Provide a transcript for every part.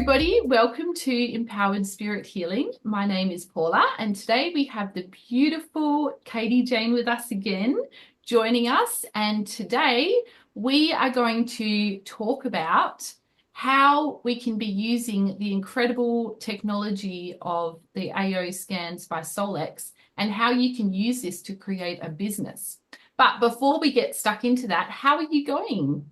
everybody. Welcome to Empowered Spirit Healing. My name is Paula, and today we have the beautiful Katie Jane with us again, joining us. And today we are going to talk about how we can be using the incredible technology of the AO scans by Solex and how you can use this to create a business. But before we get stuck into that, how are you going?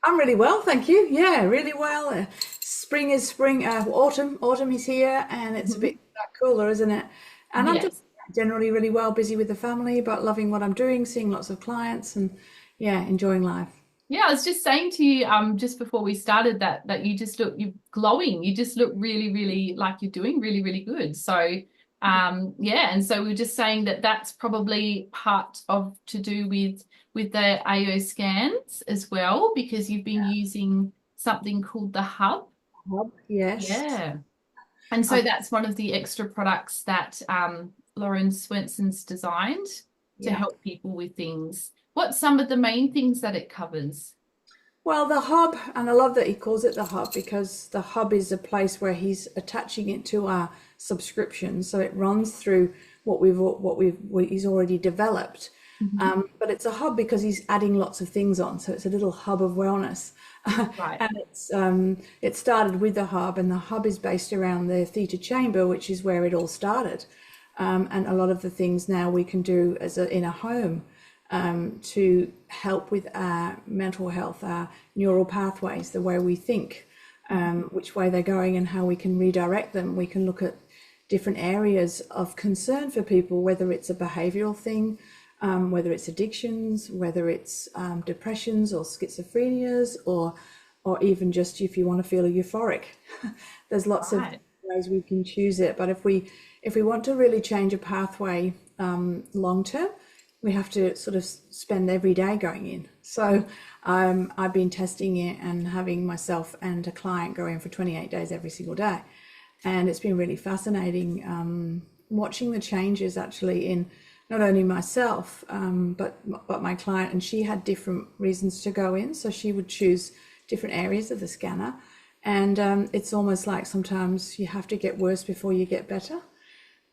I'm really well, thank you. Yeah, really well. Spring is spring. Autumn is here, and it's a bit cooler, isn't it? And I'm just Yes. generally really well, busy with the family, but loving what I'm doing, seeing lots of clients, and yeah, enjoying life. Yeah, I was just saying to you just before we started that you just look you're glowing. You just look really, really like you're doing really, really good. So yeah, and so we were just saying that that's probably part of to do with the AO scans as well, because you've been using something called the hub. Yes. Yeah. And so I've, that's one of the extra products that Lauren Swenson's designed to yeah. help people with things. What's some of the main things that it covers? Well, the hub, and I love that he calls it the hub because the hub is a place where he's attaching it to our subscription, so it runs through what he's already developed. Mhm. But it's a hub because he's adding lots of things on, so it's a little hub of wellness. Right. And it started with the hub, and the hub is based around the theta chamber, which is where it all started. And a lot of the things now we can do in a home to help with our mental health, our neural pathways, the way we think, which way they're going, and how we can redirect them. We can look at different areas of concern for people, whether it's a behavioral thing, whether it's addictions, whether it's depressions or schizophrenias, or even just if you want to feel euphoric. There's lots of Right. ways we can choose it. But if we want to really change a pathway long term, we have to sort of spend every day going in. So I've been testing it and having myself and a client go in for 28 days every single day. And it's been really fascinating watching the changes actually in not only myself, but my client. And she had different reasons to go in. So she would choose different areas of the scanner. And it's almost like sometimes you have to get worse before you get better.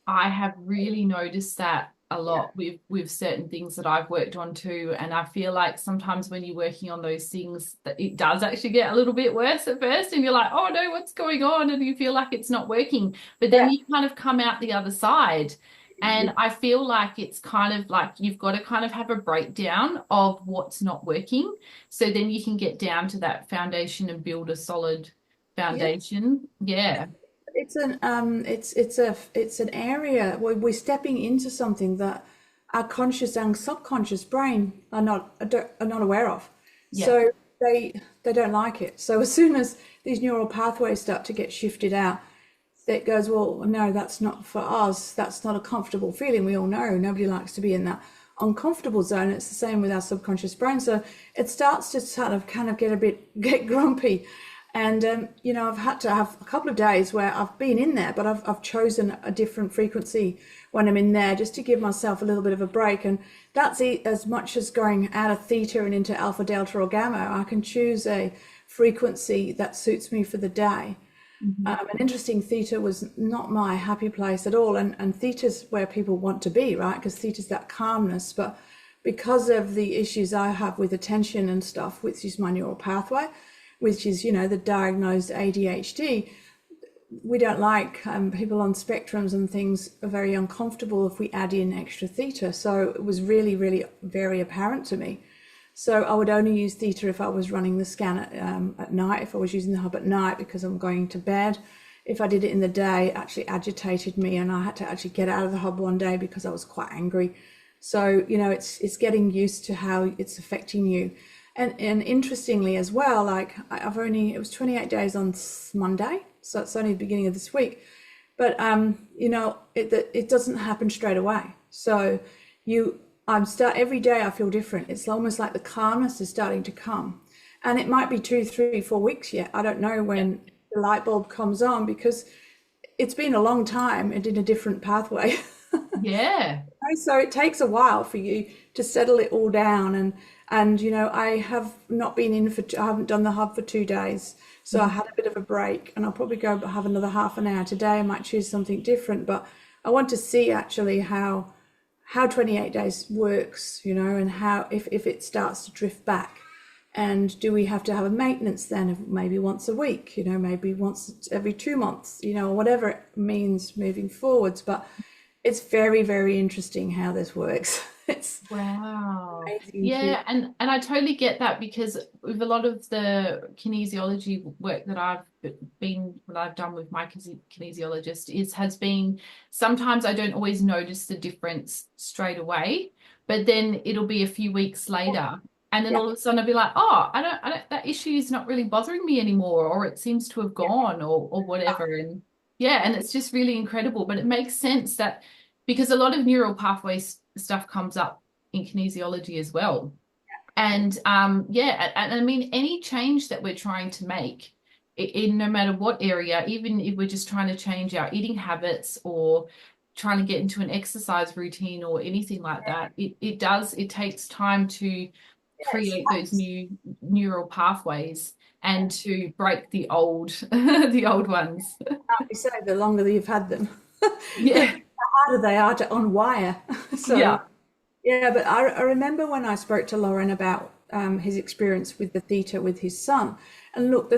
I have really noticed that a Yeah. lot with certain things that I've worked on too. And I feel like sometimes when you're working on those things that it does actually get a little bit worse at first and you're like, oh no, what's going on? And you feel like it's not working. But then Yeah. you kind of come out the other side. And I feel like it's kind of like you've got to kind of have a breakdown of what's not working. So then you can get down to that foundation and build a solid Yeah. foundation. Yeah. It's an area where we're stepping into something that our conscious and subconscious brain are not aware of. Yeah. So they don't like it. So as soon as these neural pathways start to get shifted out, it goes, well, no, that's not for us. That's not a comfortable feeling. We all know nobody likes to be in that uncomfortable zone. It's the same with our subconscious brain. So it starts to sort of kind of get grumpy. And I've had to have a couple of days where I've been in there, but I've chosen a different frequency when I'm in there just to give myself a little bit of a break. And that's it, as much as going out of theta and into alpha, delta, or gamma. I can choose a frequency that suits me for the day. Mhm. An interesting, theta was not my happy place at all, and theta's where people want to be, right? Because theta's that calmness, but because of the issues I have with attention and stuff, which is my neural pathway, which is the diagnosed ADHD, we don't like people on spectrums and things are very uncomfortable if we add in extra theta. So it was really, really very apparent to me. So I would only use theta if I was running the scan at night, if I was using the hub at night because I'm going to bed. If I did it in the day, it actually agitated me, and I had to actually get out of the hub one day because I was quite angry. So, it's getting used to how it's affecting you. And interestingly as well, like it was 28 days on Monday, so it's only the beginning of this week. But it doesn't happen straight away. So every day I feel different. It's almost like the calmness is starting to come, and it might be 2, 3, 4 weeks yet. I don't know Yeah. when the light bulb comes on because it's been a long time and in a different pathway. Yeah. So it takes a while for you to settle it all down. And I have not been I haven't done the hub for 2 days. So I Mhm. had a bit of a break, and I'll probably go have another half an hour today. I might choose something different, but I want to see actually how 28 days works, and how if it starts to drift back. And do we have to have a maintenance then of maybe once a week, maybe once every 2 months, or whatever it means moving forwards. But it's very, very interesting how this works. It's Wow. amazing to, Yeah, and I totally get that because with a lot of the kinesiology work that I've done with my kinesiologist has been sometimes I don't always notice the difference straight away, but then it'll be a few weeks later, and then yeah, all of a sudden I'll be like, oh, I don't that issue is not really bothering me anymore, or it seems to have gone, or whatever, and yeah, and it's just really incredible. But it makes sense that because a lot of neural pathways stuff comes up in kinesiology as well. And yeah, and I mean, any change that we're trying to make in no matter what area, even if we're just trying to change our eating habits or trying to get into an exercise routine or anything like that, it takes time to yes. create those new neural pathways and to break the old the old ones. We say the longer that you've had them, the Yeah. harder they are to unwire. So Yeah. yeah, but I remember when I spoke to Lauren about his experience with the theta with his son. And look, the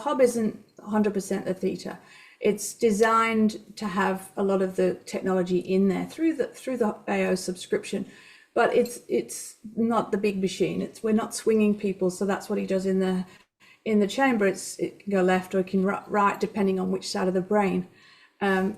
hub isn't 100% the theta. It's designed to have a lot of the technology in there through the AO subscription, but it's not the big machine. We're not swinging people, so that's what he does in the chamber. It can go left or it can right depending on which side of the brain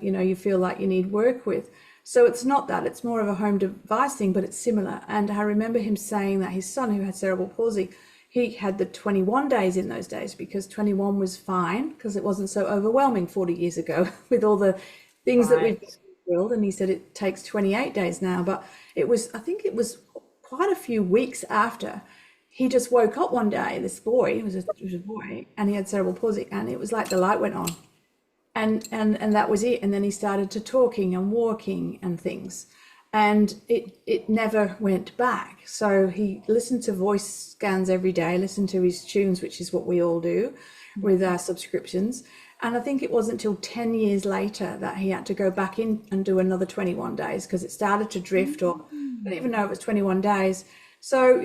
you feel like you need work with. So it's not that, it's more of a home device thing, but it's similar. And I remember him saying that his son, who had cerebral palsy, he had the 21 days in those days because 21 was fine because it wasn't so overwhelming 40 years ago with all the things that we've Right. got in the world. And he said it takes 28 days now, but I think it was quite a few weeks after he just woke up one day, this boy, it was a boy, and he had cerebral palsy, and it was like the light went on and that was it. And then he started to talking and walking and things, and it never went back. So he listened to voice scans every day, listened to his tunes, which is what we all do with our subscriptions. And I think it wasn't until 10 years later that he had to go back in and do another 21 days because it started to drift, or I don't even know if it was 21 days. So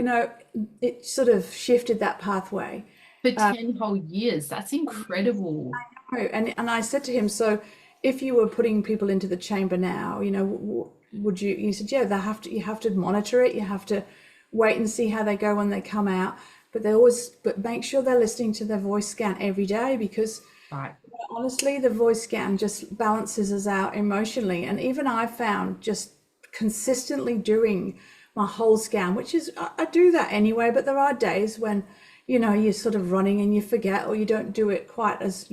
it sort of shifted that pathway. For 10 whole years. That's incredible. Oh, and I said to him, so if you were putting people into the chamber now, would you? He said, yeah, you have to monitor it. You have to wait and see how they go when they come out. But make sure they're listening to their voice scan every day because Right. honestly, the voice scan just balances us out emotionally. And even I found just consistently doing my whole scan, which is, I do that anyway, but there are days when, you're sort of running and you forget or you don't do it quite as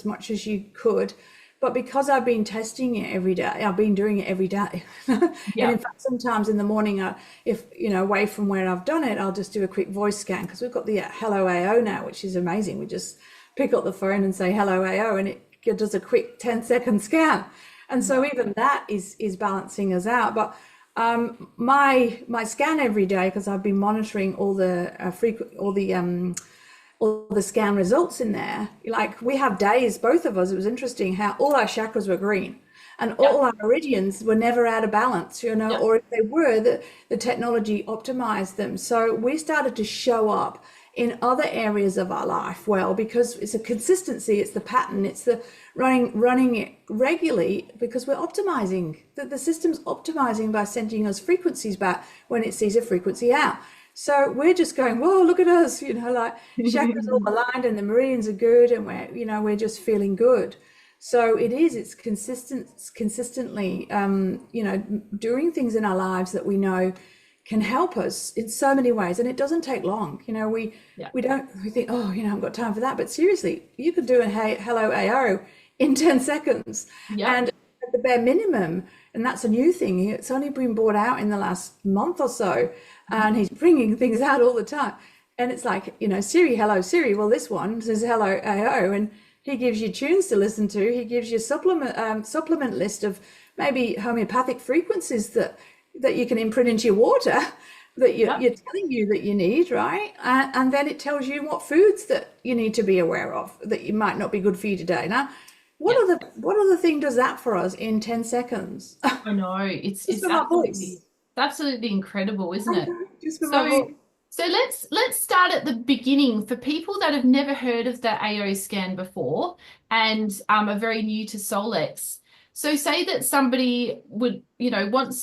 much as you could. But because I've been testing it every day, I've been doing it every day. And Yeah. in fact, sometimes in the morning, if, away from where I've done it, I'll just do a quick voice scan because we've got the Hello AO now, which is amazing. We just pick up the phone and say hello AO, and it does a quick 10-second scan. And so even that is balancing us out. But my scan every day, because I've been monitoring all the all the scan results in there. Like we have days, both of us, it was interesting how all our chakras were green and Yeah. all our meridians were never out of balance, Yeah. or if they were, the technology optimized them. So we started to show up in other areas of our life well, because it's a consistency, it's the pattern, it's the running it regularly because we're optimizing. The system's optimizing by sending us frequencies back when it sees a frequency out. So we're just going, whoa, look at us, like chakras all aligned and the meridians are good, and we're just feeling good. So it's consistently, doing things in our lives that we know can help us in so many ways, and it doesn't take long. Yeah. We think, oh, I haven't got time for that, but seriously, you could do a hello AO in 10 seconds, Yeah. and at the bare minimum, and that's a new thing. It's only been brought out in the last month or so, and he's bringing things out all the time. And it's like, Siri, hello Siri. Well, this one says hello AO, and he gives you tunes to listen to. He gives you supplement list of maybe homeopathic frequencies that you can imprint into your water that you're telling you that you need, right? And then it tells you what foods that you need to be aware of that you might not be good for you today. Now, what other thing does that for us in 10 seconds? I know Just for my voice. it's absolutely incredible, isn't it? Just for my So voice. let's start at the beginning for people that have never heard of the AO scan before and are very new to Solex. So say that somebody would,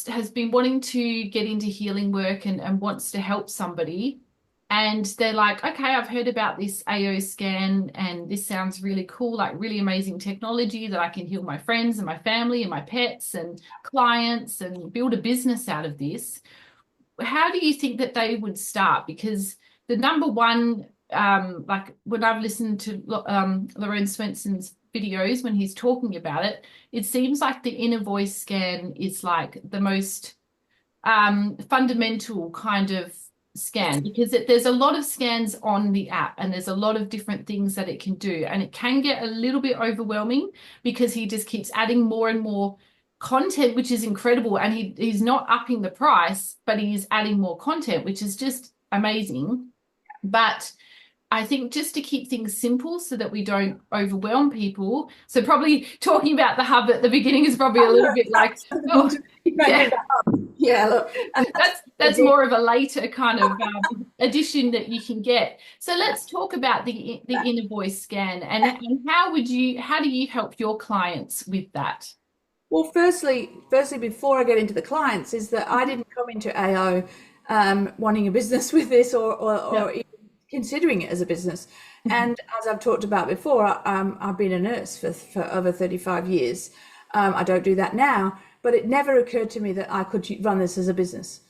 has been wanting to get into healing work and wants to help somebody. And they're like, okay, I've heard about this AO scan and this sounds really cool, like really amazing technology that I can heal my friends and my family and my pets and clients and build a business out of this. How do you think that they would start? Because the number one, like when I've listened to Lauren Swenson's videos when he's talking about it, it seems like the inner voice scan is like the most fundamental kind of scan because there's a lot of scans on the app and there's a lot of different things that it can do, and it can get a little bit overwhelming because he just keeps adding more and more content, which is incredible, and he's not upping the price, but he's adding more content, which is just amazing. But I think just to keep things simple so that we don't overwhelm people. So probably talking about the hub at the beginning is probably a little bit like, oh, yeah. Yeah, look, and that's more of a later kind of addition that you can get. So let's talk about the inner voice scan and how do you help your clients with that? well, firstly, before I get into the clients, is that I didn't come into AO wanting a business with this or even considering it as a business. And as I've talked about before, I've been a nurse for over 35 years. I don't do that now, but it never occurred to me that I could run this as a business.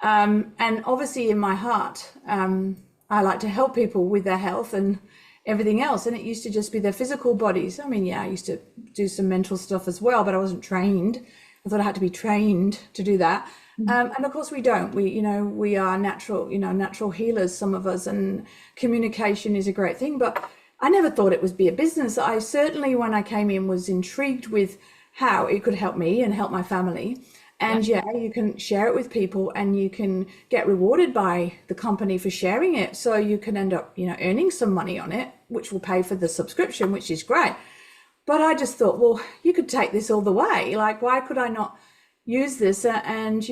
And obviously in my heart, I like to help people with their health and everything else. And it used to just be their physical bodies. I mean, yeah, I used to do some mental stuff as well, but I wasn't trained. I thought I had to be trained to do that. And of course we don't. We are natural healers, some of us, and communication is a great thing, but I never thought it would be a business. I certainly, when I came in, was intrigued with how it could help me and help my family. And you can share it with people and you can get rewarded by the company for sharing it. So you can end up, earning some money on it, which will pay for the subscription, which is great. But I just thought, well, you could take this all the way. Like, why could I not use this and,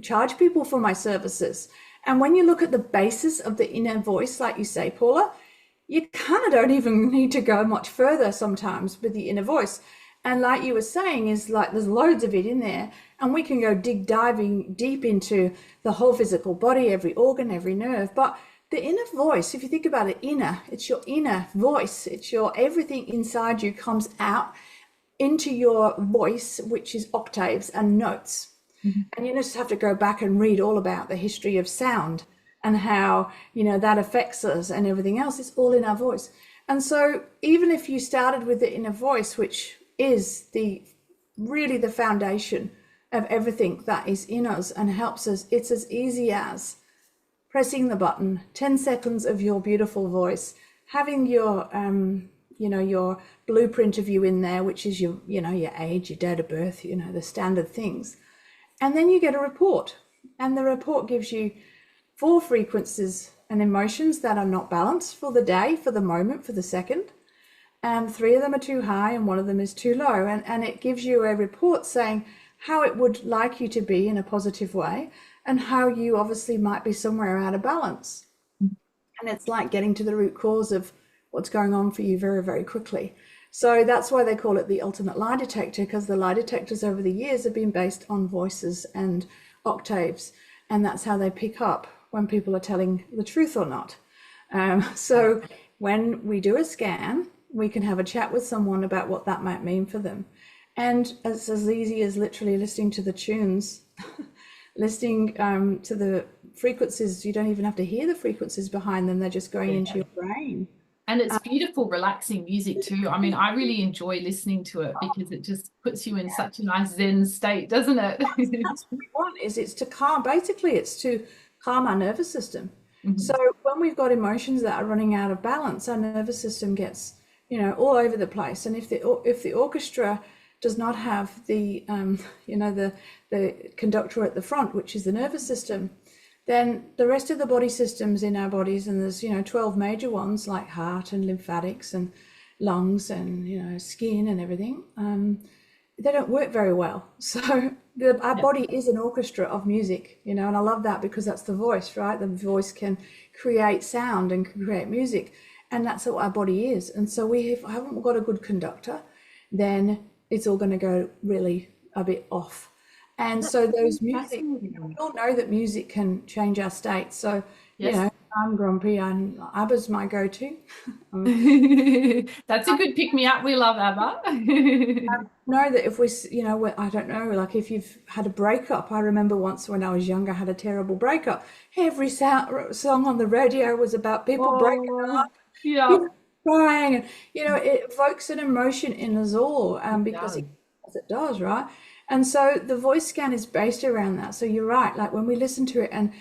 charge people for my services? And when you look at the basis of the inner voice, like you say, Paula, you kind of don't even need to go much further sometimes with the inner voice. And like you were saying, is like there's loads of it in there, and we can go diving deep into the whole physical body, every organ, every nerve. But the inner voice, if you think about it, it's your inner voice. It's your everything inside you comes out into your voice, which is octaves and notes. And you just have to go back and read all about the history of sound and how, that affects us and everything else. It's all in our voice. And so even if you started with the inner voice, which is really the foundation of everything that is in us and helps us, it's as easy as pressing the button, 10 seconds of your beautiful voice, having your your blueprint of you in there, which is your age, your date of birth, the standard things. And then you get a report, and the report gives you 4 frequencies and emotions that are not balanced for the day, for the moment, for the second. 3 of them are too high and 1 of them is too low. And it gives you a report saying how it would like you to be in a positive way and how you obviously might be somewhere out of balance. And it's like getting to the root cause of what's going on for you very, very quickly. So that's why they call it the ultimate lie detector, because the lie detectors over the years have been based on voices and octaves. And that's how they pick up when people are telling the truth or not. So when we do a scan, we can have a chat with someone about what that might mean for them. And it's as easy as literally listening to the tunes, listening to the frequencies. You don't even have to hear the frequencies behind them. They're just going into your brain. And it's beautiful, relaxing music too. I mean, I really enjoy listening to it because it just puts you in such a nice Zen state, doesn't it? That's what we want, it's to calm, basically it's to calm our nervous system. So when we've got emotions that are running out of balance, our nervous system gets, all over the place. And if the orchestra does not have the the conductor at the front, which is the nervous system, then the rest of the body systems in our bodies, and there's 12 major ones like heart and lymphatics and lungs and skin and everything, they don't work very well. So our body is an orchestra of music, and I love that because that's the voice, right? The voice can create sound and can create music, and that's what our body is. And so haven't got a good conductor, then it's all going to go really a bit off. And so those music, we all know that music can change our state. So, I'm grumpy and ABBA's my go-to. That's a good pick-me-up. We love ABBA. Know that if we, I don't know, like if you've had a breakup, I remember once when I was younger, I had a terrible breakup. Every song on the radio was about people breaking up, crying, and it evokes an emotion in us all, because it does, right? And so the voice scan is based around that. So you're right, like when we listen to it, and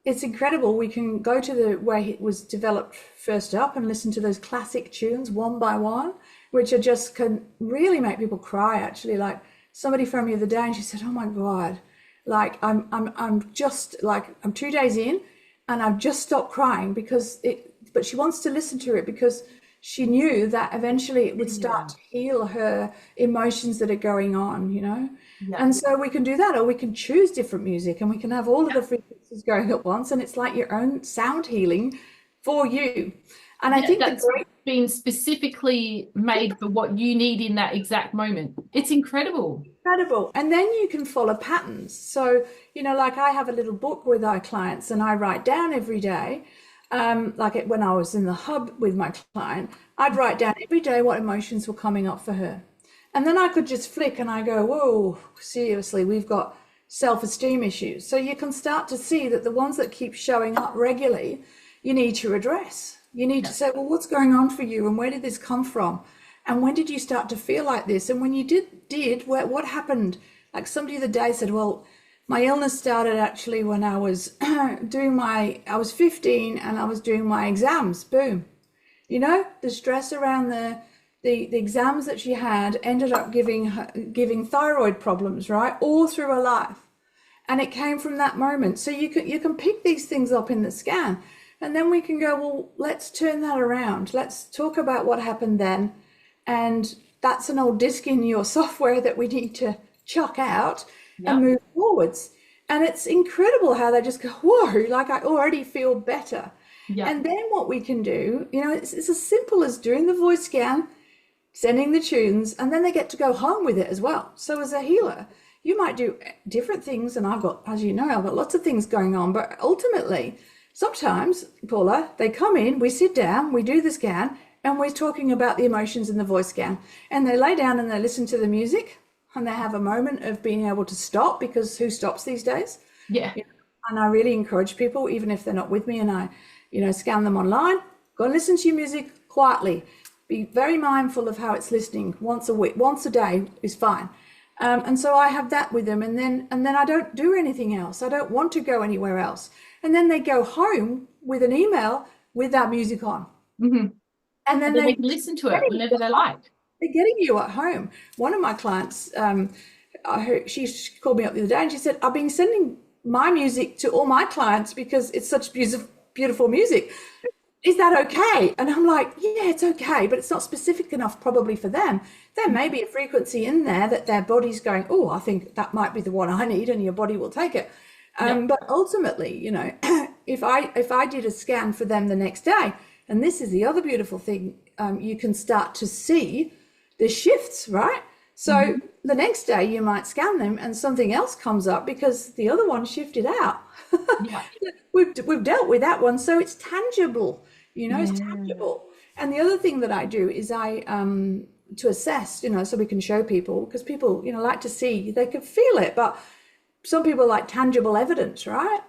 it's incredible, we can go to the way it was developed first up and listen to those classic tunes one by one, which are just can really make people cry, actually. Like somebody phoned me the other day and she said, oh my God, like I'm just like, I'm 2 days in and I've just stopped crying but she wants to listen to it because she knew that eventually it would start to heal her emotions that are going on, And so we can do that, or we can choose different music and we can have all of the frequencies going at once, and it's like your own sound healing for you. And I think that's been specifically made for what you need in that exact moment. It's incredible. Incredible. And then you can follow patterns. So, like I have a little book with our clients and I write down every day. When I was in the hub with my client, I'd write down every day what emotions were coming up for her. And then I could just flick and I go, whoa, seriously, we've got self-esteem issues. So you can start to see that the ones that keep showing up regularly, you need to address. You need to say, well, what's going on for you? And where did this come from? And when did you start to feel like this? And when you did, what happened? Like somebody the other day said, well, my illness started actually when I was I was 15 and I was doing my exams. Boom. The stress around the exams that she had ended up giving thyroid problems, right? All through her life. And it came from that moment. So you can pick these things up in the scan, and then we can go, well, let's turn that around. Let's talk about what happened then. And that's an old disk in your software that we need to chuck out and move forwards. And it's incredible how they just go, whoa, like I already feel better. And then what we can do, it's as simple as doing the voice scan, sending the tunes, and then they get to go home with it as well. So as a healer, you might do different things, and I've got, as you know, I've got lots of things going on, but ultimately, sometimes, Paula, they come in, we sit down, we do the scan, and we're talking about the emotions in the voice scan, and they lay down and they listen to the music, and they have a moment of being able to stop, because who stops these days? And I really encourage people, even if they're not with me and I, scan them online, go and listen to your music quietly. Be very mindful of how it's listening. Once a week, once a day is fine. And so I have that with them, and then I don't do anything else. I don't want to go anywhere else. And then they go home with an email with that music on. Mm-hmm. And then they can listen to it whenever they like. They're getting you at home. One of my clients, she called me up the other day and she said, I've been sending my music to all my clients because it's such beautiful music. Is that okay? And I'm like, yeah, it's okay, but it's not specific enough probably for them. There may be a frequency in there that their body's going, oh, I think that might be the one I need, and your body will take it. But ultimately, if I did a scan for them the next day, and this is the other beautiful thing, you can start to see the shifts, right? So the next day you might scan them and something else comes up because the other one shifted out. We've dealt with that one. So it's tangible, it's tangible. And the other thing that I do is I, to assess, so we can show people, because people, like to see, they can feel it, but some people like tangible evidence, right?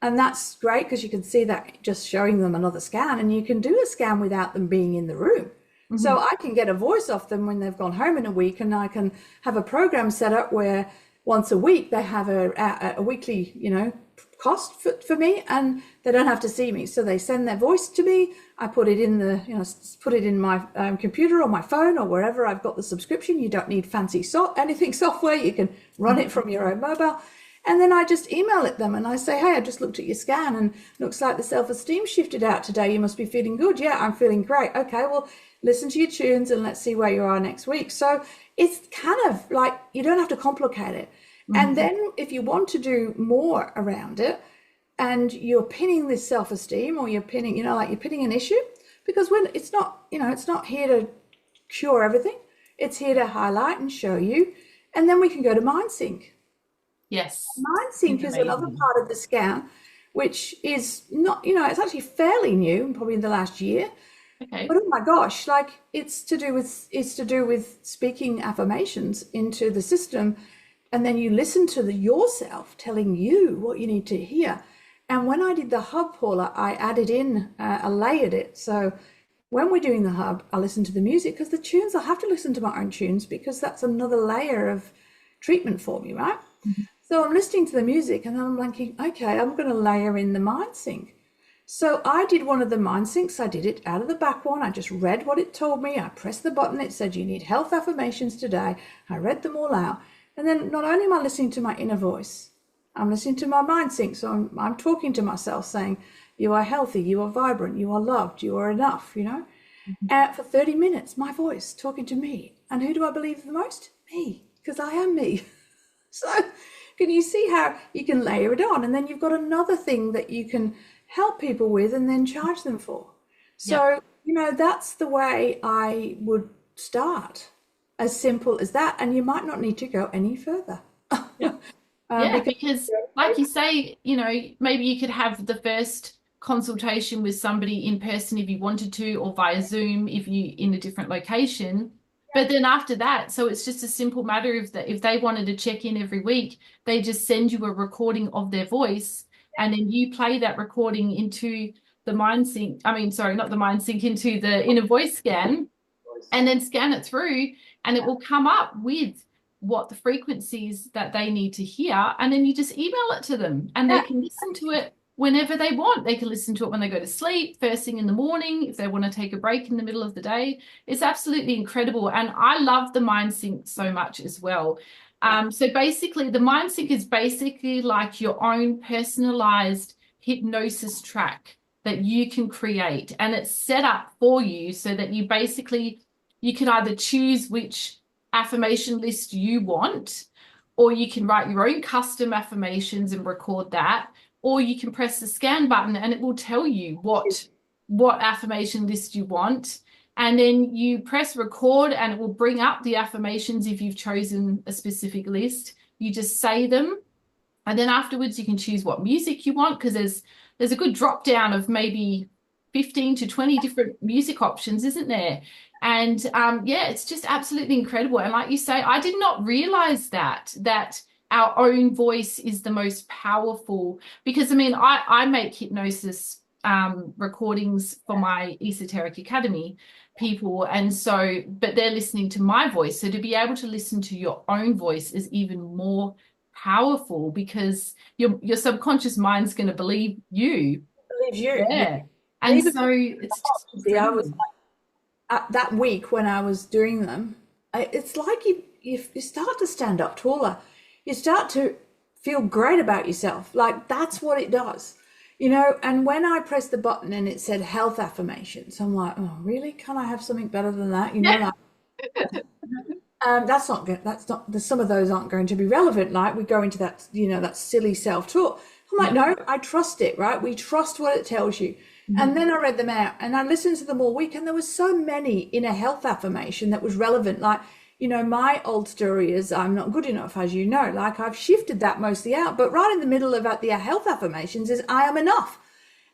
And that's great because you can see that just showing them another scan, and you can do a scan without them being in the room. So I can get a voice off them when they've gone home in a week, and I can have a program set up where once a week they have a weekly, cost for me, and they don't have to see me. So they send their voice to me. I put it in put it in my computer or my phone or wherever I've got the subscription. You don't need fancy anything software. You can run it from your own mobile. And then I just email it them and I say, hey, I just looked at your scan and looks like the self-esteem shifted out today. You must be feeling good. Yeah, I'm feeling great. Okay, well, listen to your tunes and let's see where you are next week. So it's kind of like, you don't have to complicate it. And then if you want to do more around it and you're pinning this self-esteem, or you're pinning, you're pinning an issue, because when it's not, it's not here to cure everything. It's here to highlight and show you. And then we can go to MindSync. Yes. MindSync is another part of the scan, which is not, it's actually fairly new, probably in the last year. Okay. But oh my gosh, like it's to do with speaking affirmations into the system. And then you listen to yourself telling you what you need to hear. And when I did the hub, Paula, I added in, I layered it. So when we're doing the hub, I listen to the music, because the tunes, I have to listen to my own tunes, because that's another layer of treatment for me, right? So I'm listening to the music and then I'm thinking, okay, I'm going to layer in the MindSync. So I did one of the MindSyncs. I did it out of the back one. I just read what it told me. I pressed the button. It said, you need health affirmations today. I read them all out. And then not only am I listening to my inner voice, I'm listening to my MindSync. So I'm talking to myself saying, you are healthy, you are vibrant, you are loved, you are enough, And for 30 minutes, my voice talking to me. And who do I believe the most? Me, because I am me. So can you see how you can layer it on? And then you've got another thing that you can help people with and then charge them for. So, that's the way I would start. As simple as that, and you might not need to go any further. Because like you say, maybe you could have the first consultation with somebody in person if you wanted to, or via Zoom if you in a different location. But then after that, so it's just a simple matter of that. If they wanted to check in every week, they just send you a recording of their voice, and then you play that recording into the MindSync. I mean, sorry, not the MindSync, into the inner voice scan, and then scan it through, and it will come up with what the frequencies that they need to hear. And then you just email it to them and they can listen to it whenever they want. They can listen to it when they go to sleep, first thing in the morning, if they want to take a break in the middle of the day. It's absolutely incredible. And I love the MindSync so much as well. So basically the MindSync is basically like your own personalized hypnosis track that you can create, and it's set up for you so that you can either choose which affirmation list you want, or you can write your own custom affirmations and record that, or you can press the scan button and it will tell you what affirmation list you want, and then you press record and it will bring up the affirmations. If you've chosen a specific list, you just say them, and then afterwards you can choose what music you want, because there's a good drop down of maybe 15 to 20 different music options, isn't there? And it's just absolutely incredible. And like you say, I did not realize that our own voice is the most powerful, because I make hypnosis recordings for my Esoteric Academy people, and so, but they're listening to my voice. So to be able to listen to your own voice is even more powerful, because your subconscious mind's going to believe you. Yeah. And even so it's just I was that week when I was doing them, it's like you start to stand up taller. You start to feel great about yourself. Like that's what it does, And when I pressed the button and it said health affirmations, I'm like, oh, really? Can I have something better than that? That's not good. Some of those aren't going to be relevant. Like we go into that, that silly self-talk. I'm like, no, I trust it, right? We trust what it tells you. And then I read them out and I listened to them all week, and there was so many in a health affirmation that was relevant. Like, my old story is I'm not good enough, as you know. Like I've shifted that mostly out, but right in the middle of the health affirmations is I am enough.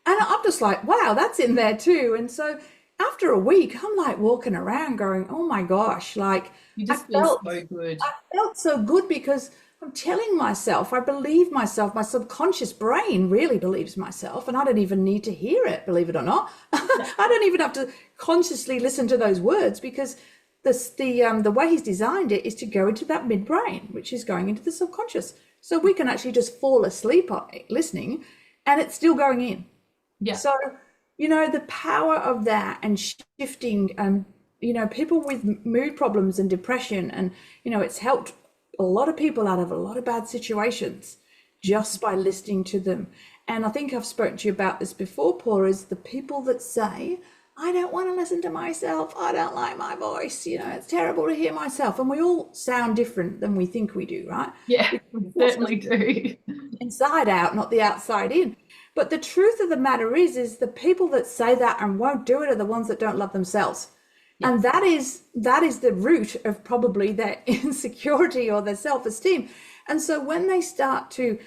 And I'm just like, wow, that's in there too. And so after a week, I'm like walking around going, oh my gosh, like you just feel so good. I felt so good because I'm telling myself, I believe myself, my subconscious brain really believes myself, and I don't even need to hear it, believe it or not. I don't even have to consciously listen to those words, because the way he's designed it is to go into that midbrain, which is going into the subconscious. So we can actually just fall asleep listening and it's still going in. Yeah. So, the power of that and shifting, people with mood problems and depression, and, it's helped a lot of people out of a lot of bad situations just by listening to them. And I think I've spoken to you about this before, Paula, is the people that say, I don't want to listen to myself. I don't like my voice. It's terrible to hear myself. And we all sound different than we think we do, right? Yeah, we certainly do. Inside out, not the outside in. But the truth of the matter is the people that say that and won't do it are the ones that don't love themselves. Yes. And that is the root of probably their insecurity or their self-esteem. And so when they start to,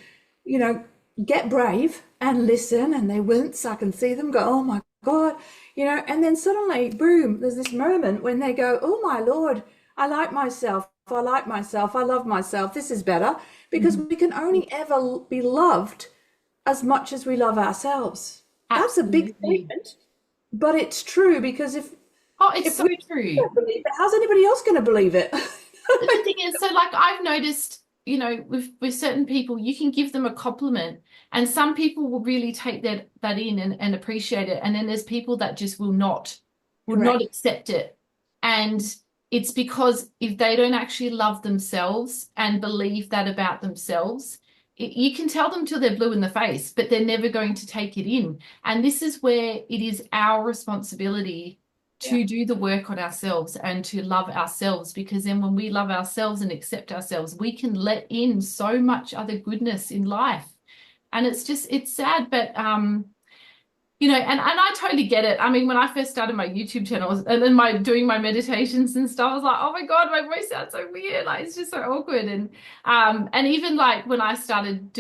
get brave and listen, and they wince, I can see them go, oh my God, and then suddenly, boom, there's this moment when they go, oh my Lord, I like myself, I love myself, this is better, because we can only ever be loved as much as we love ourselves. Absolutely. That's a big statement, but it's true, because if so true. Don't believe it, how's anybody else going to believe it? The thing is, so like I've noticed, with certain people, you can give them a compliment and some people will really take that in and appreciate it. And then there's people that just will not accept it. And it's because if they don't actually love themselves and believe that about themselves, you can tell them till they're blue in the face, but they're never going to take it in. And this is where it is our responsibility to do the work on ourselves and to love ourselves, because then when we love ourselves and accept ourselves, we can let in so much other goodness in life. And it's sad, but and I totally get it. I mean, when I first started my YouTube channel and then doing my meditations and stuff, I was like, oh my God, my voice sounds so weird. Like, it's just so awkward. And even like when I started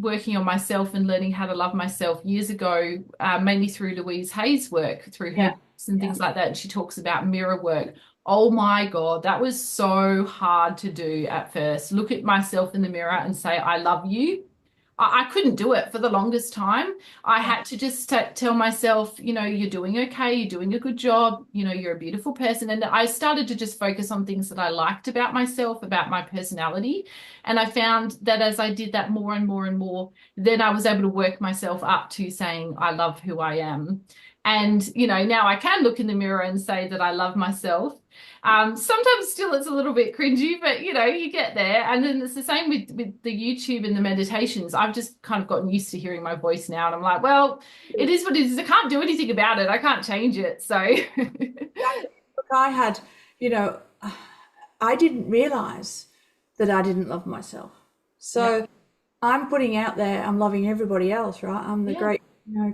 working on myself and learning how to love myself years ago, mainly through Louise Hay's work, through her books and things like that. And she talks about mirror work. Oh my God, that was so hard to do at first. Look at myself in the mirror and say, I love you. I couldn't do it for the longest time. I had to just tell myself, you're doing okay, you're doing a good job, you're a beautiful person. And I started to just focus on things that I liked about myself, about my personality. And I found that as I did that more and more and more, then I was able to work myself up to saying, I love who I am. And, now I can look in the mirror and say that I love myself. Sometimes still it's a little bit cringy, but you get there. And then it's the same with the YouTube and the meditations. I've just kind of gotten used to hearing my voice now, and I'm like, well, it is what it is. I can't do anything about it. I can't change it. So look, I had, I didn't realize that I didn't love myself. So I'm putting out there, I'm loving everybody else, right? I'm the great,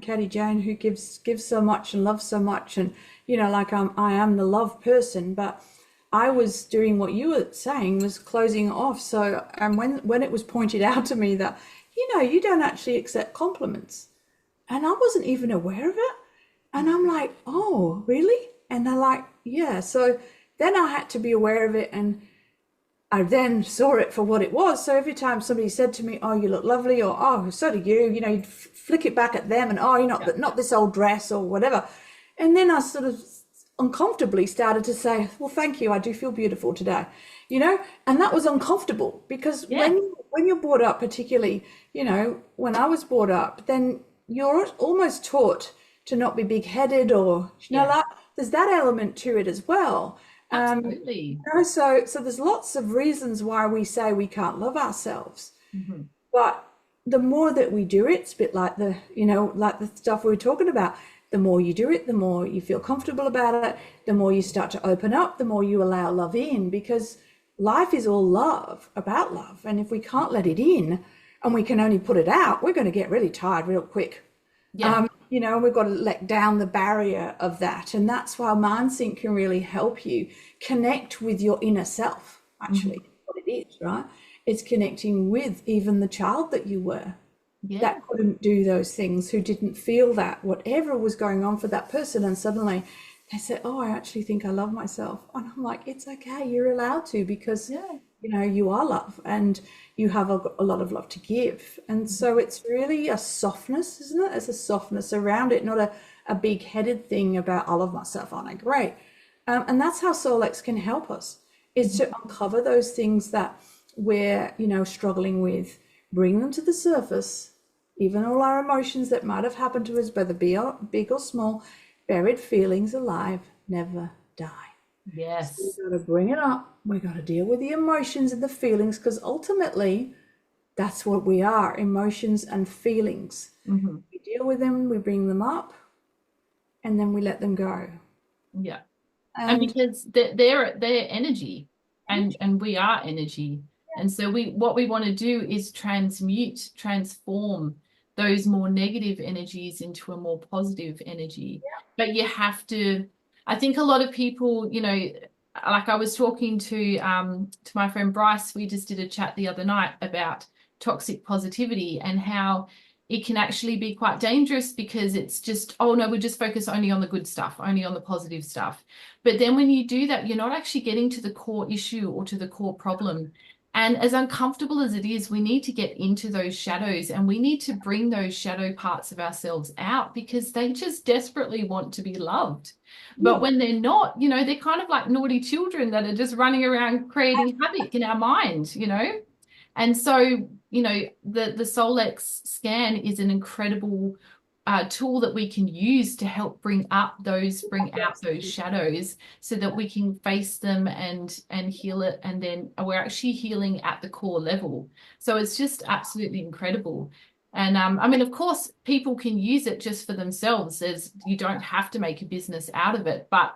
Katie Jane, who gives so much and loves so much, and I am the love person, but I was doing what you were saying, was closing off. So, and when it was pointed out to me that, you don't actually accept compliments, and I wasn't even aware of it, and I'm like, oh, really? And they're like, yeah. So then I had to be aware of it, and I then saw it for what it was. So every time somebody said to me, oh, you look lovely, or oh, so do you, you'd flick it back at them, and oh, you're not this old dress or whatever. And then I sort of uncomfortably started to say, well, thank you, I do feel beautiful today, and that was uncomfortable, because when you're brought up, particularly, when I was brought up, then you're almost taught to not be big-headed, or, like, there's that element to it as well. Absolutely. So there's lots of reasons why we say we can't love ourselves. Mm-hmm. But the more that we do it, it's a bit like like the stuff we were talking about. The more you do it, the more you feel comfortable about it, the more you start to open up, the more you allow love in, because life is all love, about love. And if we can't let it in and we can only put it out, we're going to get really tired real quick. Yeah. We've got to let down the barrier of that. And that's why MindSync can really help you connect with your inner self, actually, what it is, right? It's connecting with even the child that you were. That couldn't do those things, who didn't feel that, whatever was going on for that person, and suddenly they said, oh, I actually think I love myself. And I'm like, it's okay, you're allowed to, because you are love and you have a lot of love to give. And so it's really a softness, isn't it? It's a softness around it, not a big-headed thing about I love myself, aren't I great? And that's how Solex can help us, is to uncover those things that we're struggling with. bring them to the surface. Even all our emotions that might have happened to us, whether big or small, buried feelings alive never die. So Yes. we've got to bring it up. We've got to deal with the emotions and the feelings, because ultimately that's what we are, emotions and feelings. Hmm. We deal with them, we bring them up, and then we let them go. Yeah. And And because they're energy, energy, and we are energy. And so what we want to do is transform those more negative energies into a more positive energy. But you have to, I think a lot of people, like I was talking to my friend Brice, we just did a chat the other night about toxic positivity and how it can actually be quite dangerous because it's just, oh no, we just focus only on the good stuff, only on the positive stuff. But then when you do that, you're not actually getting to the core issue or to the core problem. And as uncomfortable as it is, we need to get into those shadows and we need to bring those shadow parts of ourselves out because they just desperately want to be loved. But yeah. when they're not, they're kind of like naughty children that are just running around creating havoc in our mind. And so, the Solex scan is an incredible tool that we can use to help bring out those shadows so that we can face them and heal it. And then we're actually healing at the core level. So it's just absolutely incredible. And I mean, of course, people can use it just for themselves. You don't have to make a business out of it. But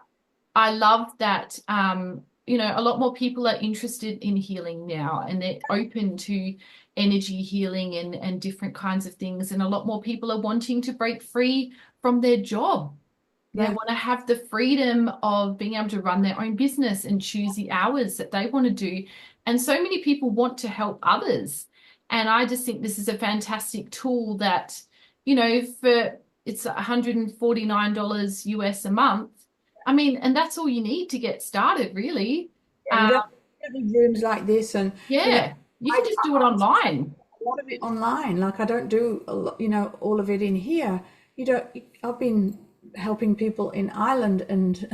I love that, a lot more people are interested in healing now and they're open to energy healing and different kinds of things. And a lot more people are wanting to break free from their job. They Yeah. want to have the freedom of being able to run their own business and choose the hours that they want to do. And so many people want to help others. And I just think this is a fantastic tool that, for it's $149 US a month. I mean, and that's all you need to get started, really. Yeah, you Uh, don't need rooms like this, and yeah, you can just do it I online. a lot of it online. Like I don't do a lot, all of it in here. You don't. I've been helping people in Ireland and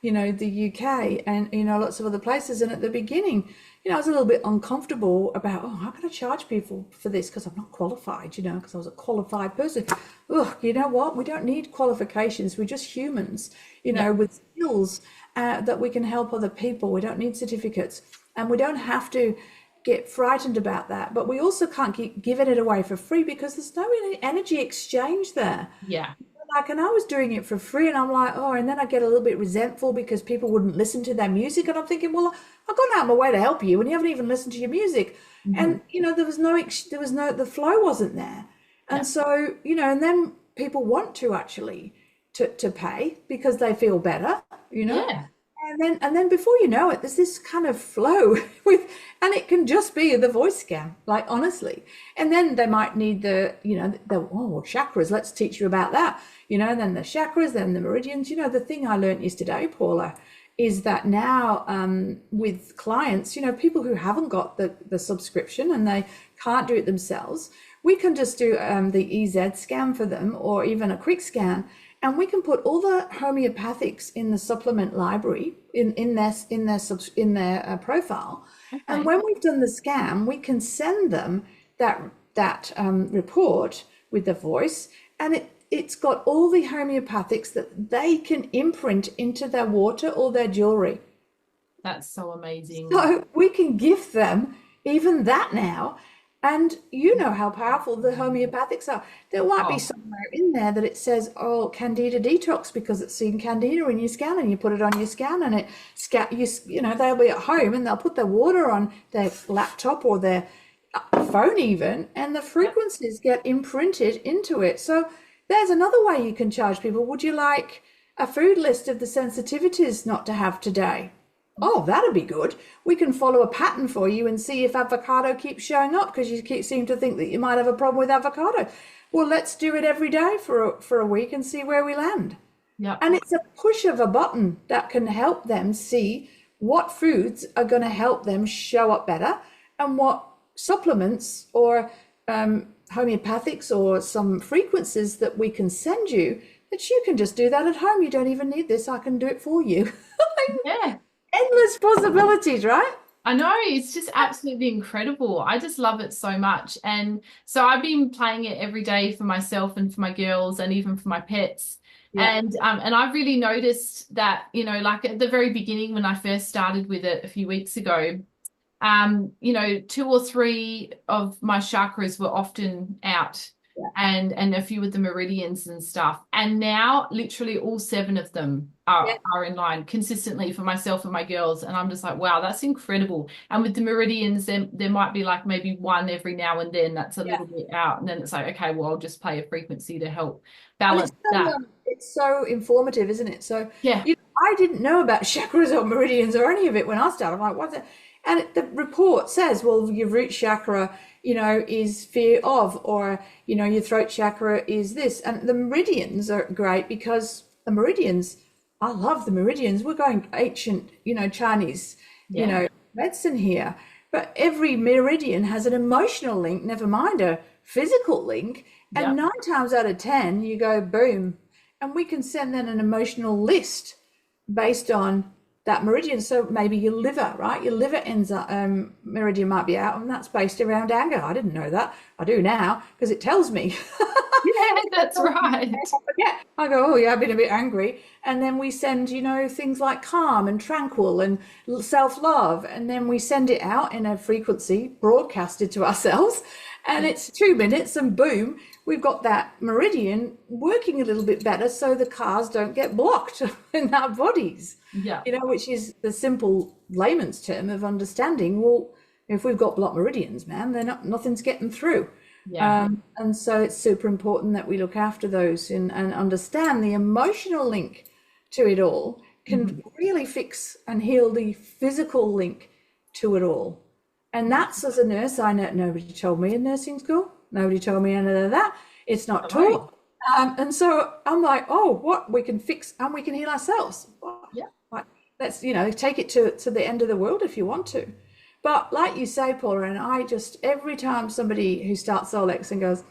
the UK and lots of other places. And at the beginning, I was a little bit uncomfortable about, oh, how can I charge people for this? Because I'm not qualified, because I was a qualified person. Ugh, you know what? We don't need qualifications. We're just humans, Yeah. with skills that we can help other people. We don't need certificates, and we don't have to get frightened about that. But we also can't keep giving it away for free because there's no energy exchange there. Yeah. Like, and I was doing it for free, and I'm like, oh, and then I get a little bit resentful because people wouldn't listen to their music, and I'm thinking, well, I've gone out of my way to help you, and you haven't even listened to your music, Mhm. and the flow wasn't there, Yeah. and so and then people want to actually to pay because they feel better, Yeah. and then before you know it, there's this kind of flow with, and it can just be the voice scam, like honestly. And then they might need chakras. Let's teach you about that. And then the chakras, then the meridians. The thing I learned yesterday, Paula, is that now with clients, people who haven't got the subscription and they can't do it themselves, we can just do the EZ scan for them or even a quick scan, and we can put all the homeopathics in the supplement library in their profile. And Okay. when we've done the scan, we can send them that report with the voice, and it's got all the homeopathics that they can imprint into their water or their jewelry. That's so amazing. So we can gift them even that now. And you know how powerful the homeopathics are. There might be Oh, somewhere in there that it says, oh, Candida detox, because it's seen Candida in your scan, and you put it on your scan, and they'll be at home and they'll put their water on their laptop or their phone even, and the yeah. frequencies get imprinted into it. So there's another way you can charge people. Would you like a food list of the sensitivities not to have today? Oh, that'd be good. We can follow a pattern for you and see if avocado keeps showing up because you seem to think that you might have a problem with avocado. Well, let's do it every day for a week and see where we land. Yep. And it's a push of a button that can help them see what foods are going to help them show up better and what supplements or homeopathics or some frequencies that we can send you that you can just do that at home. You don't even need this. I can do it for you. Yeah. Endless possibilities, right? I know, it's just absolutely incredible. I just love it so much. And so I've been playing it every day for myself and for my girls and even for my pets. Yeah, And I've really noticed that, like at the very beginning when I first started with it a few weeks ago, two or three of my chakras were often out yeah, and a few of the meridians and stuff. And now literally all seven of them yeah, are in line consistently for myself and my girls. And I'm just like, wow, that's incredible. And with the meridians, there might be like maybe one every now and then that's a yeah. little bit out. And then it's like, okay, well, I'll just play a frequency to help Well, balance that. it's so informative, isn't it? So, Yeah. I didn't know about chakras or meridians or any of it when I started. I'm like, what's it? And the report says, well, your root chakra, is fear of, or, your throat chakra is this. And the meridians are great because I love the meridians. We're going ancient, Chinese, Yeah. medicine here. But every meridian has an emotional link, never mind a physical link. And Yeah. 9 times out of 10, you go boom. And we can send then an emotional list based on that meridian. So maybe your liver, right? Your liver meridian might be out, and that's based around anger. I didn't know that. I do now because it tells me. Yeah, that's right. Yeah, I go, oh yeah, I've been a bit angry, and then we send, things like calm and tranquil and self-love, and then we send it out in a frequency broadcasted to ourselves, and it's 2 minutes, and boom, we've got that meridian working a little bit better, so the cars don't get blocked in our bodies. Yeah. Which is the simple layman's term of understanding. Well, if we've got blocked meridians, man, nothing's getting through. Yeah. And so it's super important that we look after those and understand the emotional link to it all can really fix and heal the physical link to it all. And that's, as a nurse, I know nobody told me in nursing school. Nobody told me any of that. It's not taught. And so I'm like, oh, what we can fix and we can heal ourselves. Yeah. Like, let's, take it to the end of the world if you want to. But like you say, Paula, and I just, every time somebody who starts Solex and goes,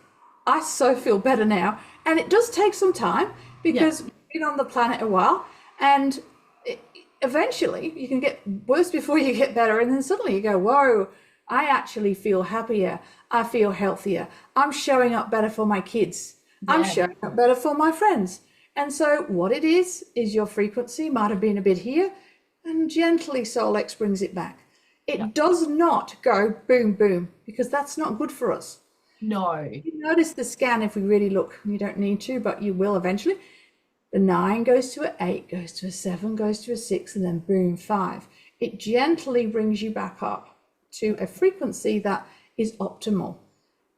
I so feel better now. And it does take some time because we've been on the planet a while. And eventually you can get worse before you get better. And then suddenly you go, whoa, I actually feel happier. I feel healthier. I'm showing up better for my kids. I'm showing up better for my friends. And so what it is your frequency might have been a bit here, and gently Solex brings it back. It does not go boom, boom, because that's not good for us. No. You notice the scan if we really look. You don't need to, but you will eventually. The 9 goes to an 8, goes to a 7, goes to a 6, and then boom, 5. It gently brings you back up to a frequency that is optimal.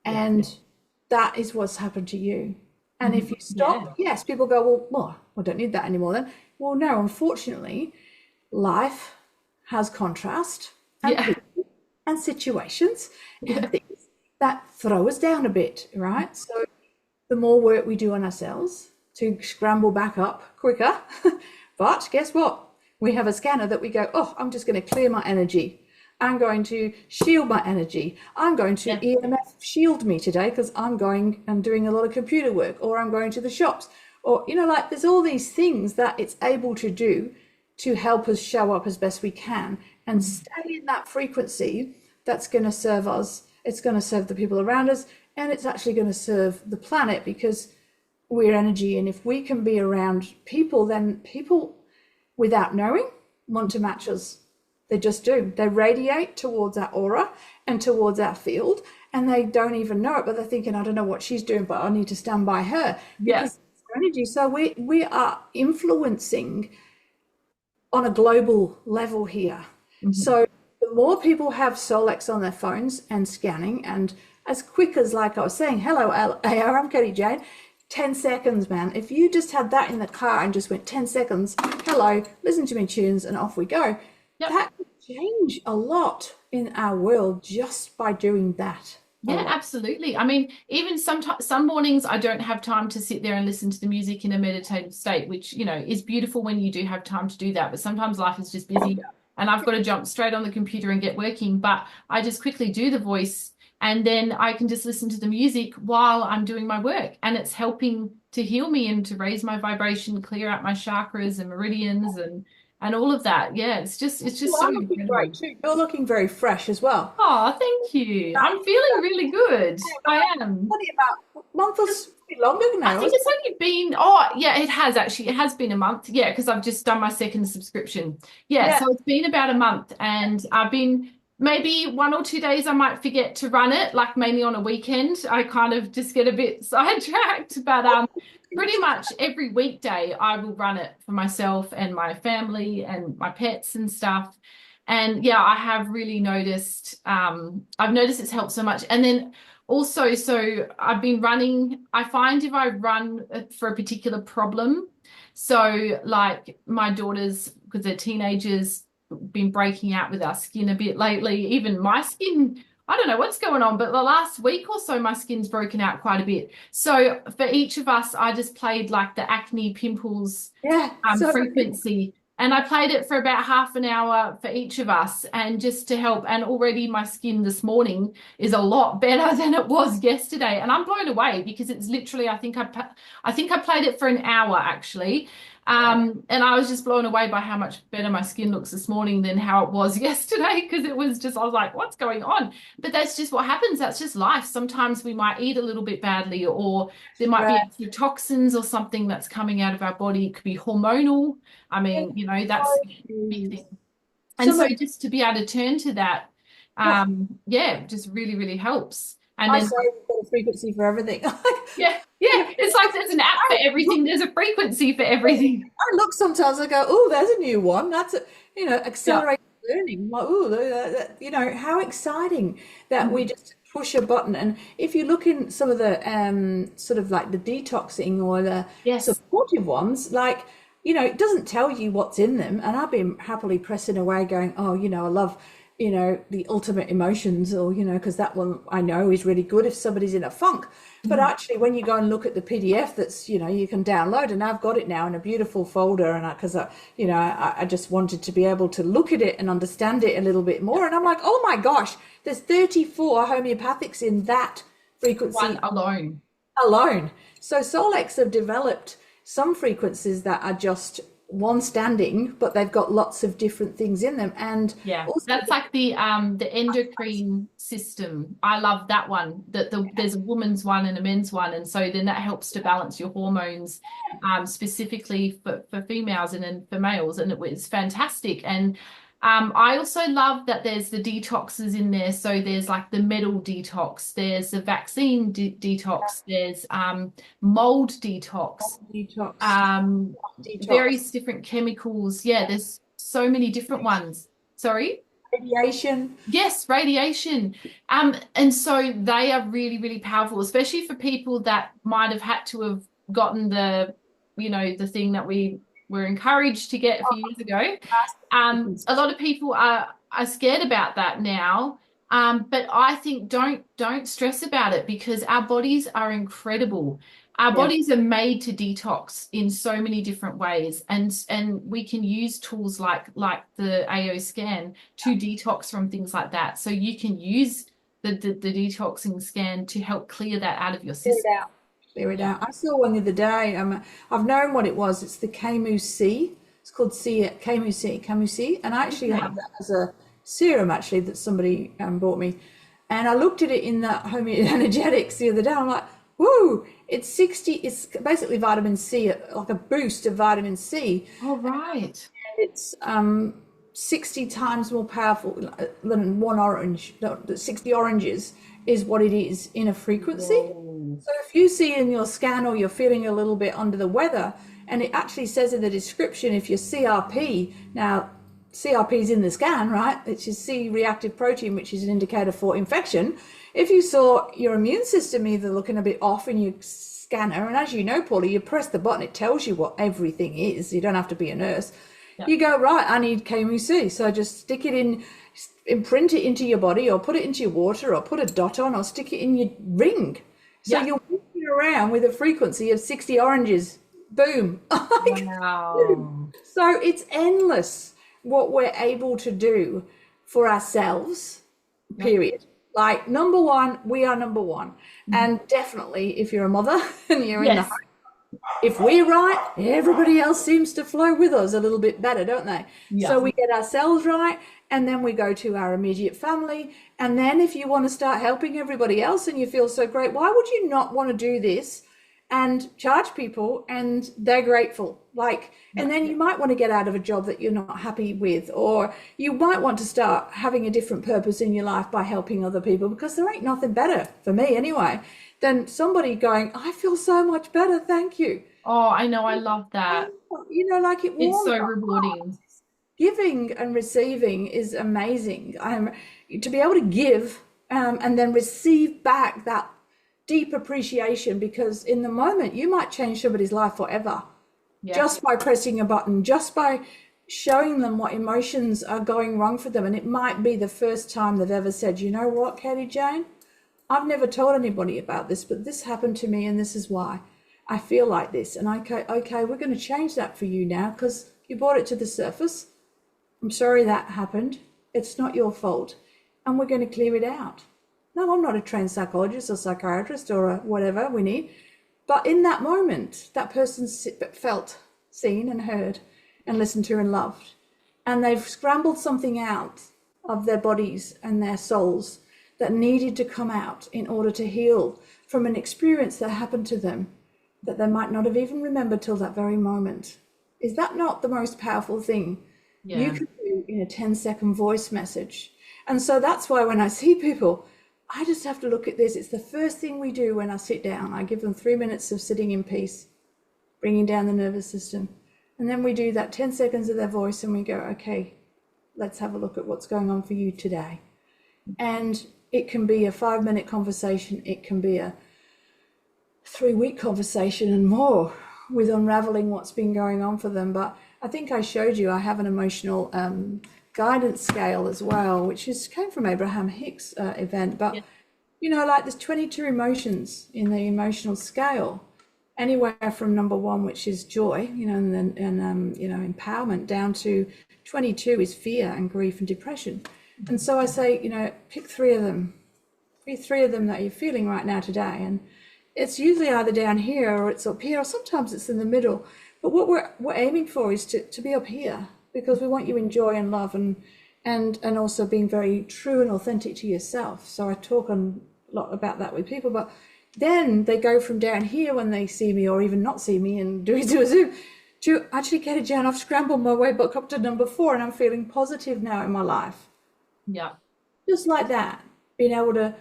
And that is what's happened to you. And if you stop, yes, people go, well, I don't need that anymore then. Well, no, unfortunately, life has contrast and people and situations and things that throw us down a bit, right? So the more work we do on ourselves to scramble back up quicker, but guess what? We have a scanner that we go, oh, I'm just going to clear my energy. I'm going to shield my energy. I'm going to EMF shield me today because I'm going and doing a lot of computer work, or I'm going to the shops, or, like there's all these things that it's able to do to help us show up as best we can and stay in that frequency that's going to serve us. It's going to serve the people around us, and it's actually going to serve the planet because we're energy. And if we can be around people, then people, without knowing, want to match us. They just do. They radiate towards our aura and towards our field, and they don't even know it, but they're thinking, I don't know what she's doing, but I need to stand by her because it's energy. So we are influencing on a global level here. So the more people have Solex on their phones and scanning, and as quick as, like I was saying, hello, AR, I'm Katie Jane, 10 seconds, man. If you just had that in the car and just went 10 seconds, hello, listen to me tunes, and off we go. That could change a lot in our world just by doing that. Yeah, absolutely. I mean, even sometimes some mornings I don't have time to sit there and listen to the music in a meditative state, which, is beautiful when you do have time to do that. But sometimes life is just busy and I've got to jump straight on the computer and get working. But I just quickly do the voice and then I can just listen to the music while I'm doing my work. And it's helping to heal me and to raise my vibration, clear out my chakras and meridians and all of that. Yeah, it's You just so are looking great incredible. too. You're looking very fresh as well. Oh, thank you. I'm feeling really good. I am. Only about a month or longer I now, think isn't it's only been, oh, yeah, it has actually. It has been a month. Yeah, because I've just done my second subscription. it? Yeah, Yeah. so it's been about a month and I've been maybe 1 or 2 days I might forget to run it, like maybe on a weekend. I kind of just get a bit sidetracked, but pretty much every weekday I will run it for myself and my family and my pets and stuff. And yeah, I have really noticed, I've noticed it's helped so much. And then also, so I've been running, I find if I run for a particular problem, so like my daughters, because they're teenagers, been breaking out with our skin a bit lately. Even my skin, I don't know what's going on, but the last week or so, my skin's broken out quite a bit. So for each of us, I just played like the acne pimples Yeah. So frequency. And I played it for about half an hour for each of us, and just to help. And already my skin this morning is a lot better than it was yesterday, and I'm blown away because it's literally I think I played it for an hour actually, and I was just blown away by how much better my skin looks this morning than how it was yesterday, because it was just, I was like, what's going on? But that's just what happens. That's just life. Sometimes we might eat a little bit badly, or there might be stress. extra toxins or something that's coming out of our body. It could be hormonal. I mean, that's a big thing. And Some so of just to be able to turn to that, yeah, yeah, just really, really helps. And I then, say we've got a frequency for everything. yeah, yeah, it's like there's an app for everything. There's a frequency for everything. I look sometimes, I go, oh, there's a new one. That's Yeah. accelerated learning. I'm like, oh, how exciting that we Mhm. just push a button. And if you look in some of the sort of like the detoxing or the Yes. supportive ones, like, it doesn't tell you what's in them. And I've been happily pressing away going, oh, I love, the ultimate emotions, or, because that one I know is really good if somebody's in a funk. But Mhm. actually, when you go and look at the PDF that's, you can download, and I've got it now in a beautiful folder, and I just wanted to be able to look at it and understand it a little bit more. And I'm like, oh my gosh, there's 34 homeopathics in that One frequency alone. alone. So Solex have developed some frequencies that are just one standing, but they've got lots of different things in them. And Yeah, also, that's like the endocrine system. I love that one. There's a woman's one and a men's one, and so then that helps to balance your hormones, specifically for females and then for males, and it's fantastic. And I also love that there's the detoxes in there. So there's like the metal detox, there's the vaccine detox, there's mold detox, detox, um, detox, various different chemicals. Yeah, there's so many different ones. Sorry? radiation. Yes, radiation. And so they are really, really powerful, especially for people that might have had to have gotten the thing that we were encouraged to get a few years ago. A lot of people are scared about that now. But I think don't stress about it, because our bodies are incredible. Our Yeah. bodies are made to detox in so many different ways, and we can use tools like the AO scan to detox from things like that. So you can use the detoxing scan to help clear that out of your Clear it system. out. Clear it Yeah. out. I saw one the other day. I've known what it was. It's the Camus C. It's called Camus C. Camus C. And I actually Okay. have that as a serum actually that somebody bought me. And I looked at it in that home energetics the other day. I'm like, whoo! It's 60. It's basically vitamin C, like a boost of vitamin C. All right. It's 60 times more powerful than one orange. No, 60 oranges is what it is in a frequency. Whoa. So if you see in your scan, or you're feeling a little bit under the weather, and it actually says in the description, if you're CRP, now CRP is in the scan, right? Which is C reactive protein, which is an indicator for infection. If you saw your immune system either looking a bit off in your scanner, and as you know, Paula, you press the button, it tells you what everything is. You don't have to be a nurse. Yeah. You go, right, I need KMUC. So just stick it in, imprint it into your body, or put it into your water, or put a dot on, or stick it in your ring. So Yeah. you're walking around with a frequency of 60 oranges. Boom. Wow. So it's endless what we're able to do for ourselves, Yeah. period. Like, number one, we are number one. Mhm. And definitely if you're a mother and you're in the Yes. home, if we're right, everybody else seems to flow with us a little bit better, don't they? Yeah. So we get ourselves right, and then we go to our immediate family. And then if you want to start helping everybody else and you feel so great, why would you not want to do this and charge people and they're grateful? Like, Yeah. and then you might want to get out of a job that you're not happy with, or you might want to start having a different purpose in your life by helping other people, because there ain't nothing better, for me anyway, than somebody going, I feel so much better, thank you. Oh, I know. I love that. Like it It's warms so our rewarding. hearts. Giving and receiving is amazing. To be able to give and then receive back that deep appreciation, because in the moment you might change somebody's life forever Yeah. just by pressing a button, just by showing them what emotions are going wrong for them. And it might be the first time they've ever said, you know what, Katie Jane, I've never told anybody about this, but this happened to me and this is why I feel like this. And okay, we're going to change that for you now because you brought it to the surface. I'm sorry that happened. It's not your fault. And we're going to clear it out. No, I'm not a trained psychologist or psychiatrist or whatever we need. But in that moment, that person felt seen and heard and listened to and loved. And they've scrambled something out of their bodies and their souls that needed to come out in order to heal from an experience that happened to them that they might not have even remembered till that very moment. Is that not the most powerful thing you Yeah. can do in a 10-second voice message? And so that's why when I see people, I just have to look at this. It's the first thing we do when I sit down. I give them 3 minutes of sitting in peace, bringing down the nervous system. And then we do that 10 seconds of their voice and we go, okay, let's have a look at what's going on for you today. And it can be a 5-minute conversation. It can be a 3-week conversation and more with unraveling what's been going on for them. But I think I showed you, I have an emotional guidance scale as well, which came from Abraham Hicks event. But, Yeah. like there's 22 emotions in the emotional scale, anywhere from number 1, which is joy, and empowerment, down to 22 is fear and grief and depression. And so I say, pick 3 of them, that you're feeling right now today. And it's usually either down here or it's up here, or sometimes it's in the middle. But what we're aiming for is to be up here, because we want you in joy and love and also being very true and authentic to yourself. So I talk a lot about that with people, but then they go from down here when they see me or even not see me and do a Zoom to actually get it down. I've scrambled my way back up to number 4 and I'm feeling positive now in my life. Yeah. Just like that, being able to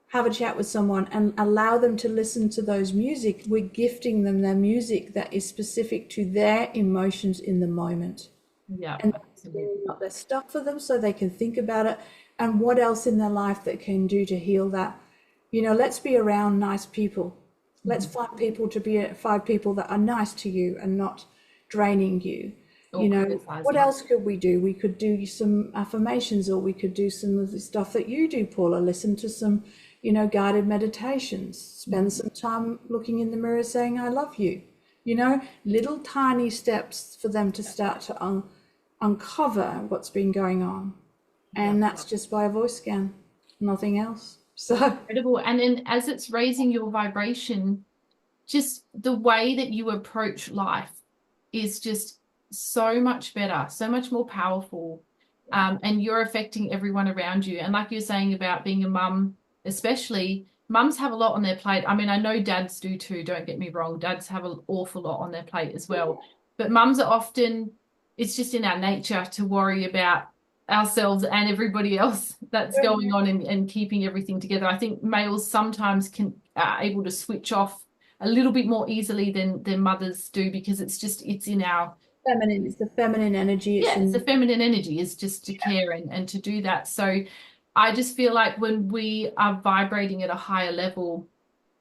have a chat with someone and allow them to listen to those music. We're gifting them their music that is specific to their emotions in the moment. Yeah. And Absolutely. clearing up their stuff for them so they can think about it and what else in their life that can do to heal that. Let's be around nice people. Let's find people that are nice to you and not draining you. What else could we do? We could do some affirmations, or we could do some of the stuff that you do, Paula. Listen to some, guided meditations. Spend some time looking in the mirror saying, I love you. Little tiny steps for them to start to uncover what's been going on. And that's just by a voice scan, nothing else. So Incredible. And then as it's raising your vibration, just the way that you approach life is just so much better, so much more powerful. And you're affecting everyone around you. And like you're saying about being a mum, especially, mums have a lot on their plate. I mean, I know dads do too, don't get me wrong. Dads have an awful lot on their plate as well. But mums are often, it's just in our nature to worry about ourselves and everybody else that's going on and keeping everything together. I think males sometimes can are able to switch off a little bit more easily than mothers do, because it's in our feminine, it's the feminine energy. it's the feminine energy is just to care and to do that. So I just feel like when we are vibrating at a higher level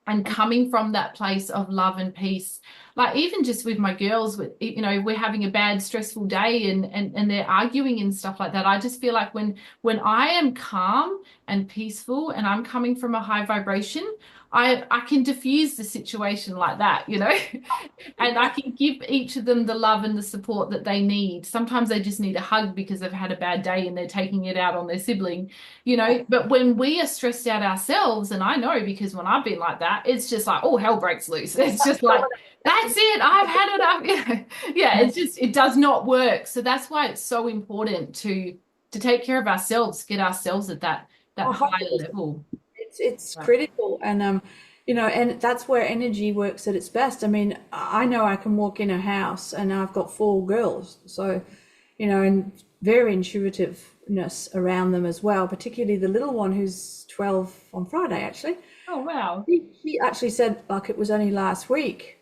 and coming from that place of love and peace, like even just with my girls, we're having a bad stressful day and they're arguing and stuff like that. I just feel like when I am calm and peaceful and I'm coming from a high vibration, I can diffuse the situation like that, and I can give each of them the love and the support that they need. Sometimes they just need a hug because they've had a bad day and they're taking it out on their sibling, But when we are stressed out ourselves, and I know because when I've been like that, it's just like, oh, hell breaks loose. It's just like That's it. I've had it up. Yeah. Yeah, it's just it does not work. So that's why it's so important to take care of ourselves, get ourselves at that higher 100%. level. It's Right. critical, and and that's where energy works at its best. I mean, I know I can walk in a house, and I've got four girls, so and very intuitiveness around them as well. Particularly the little one who's 12 on Friday, actually. Oh wow. She actually said, like it was only last week,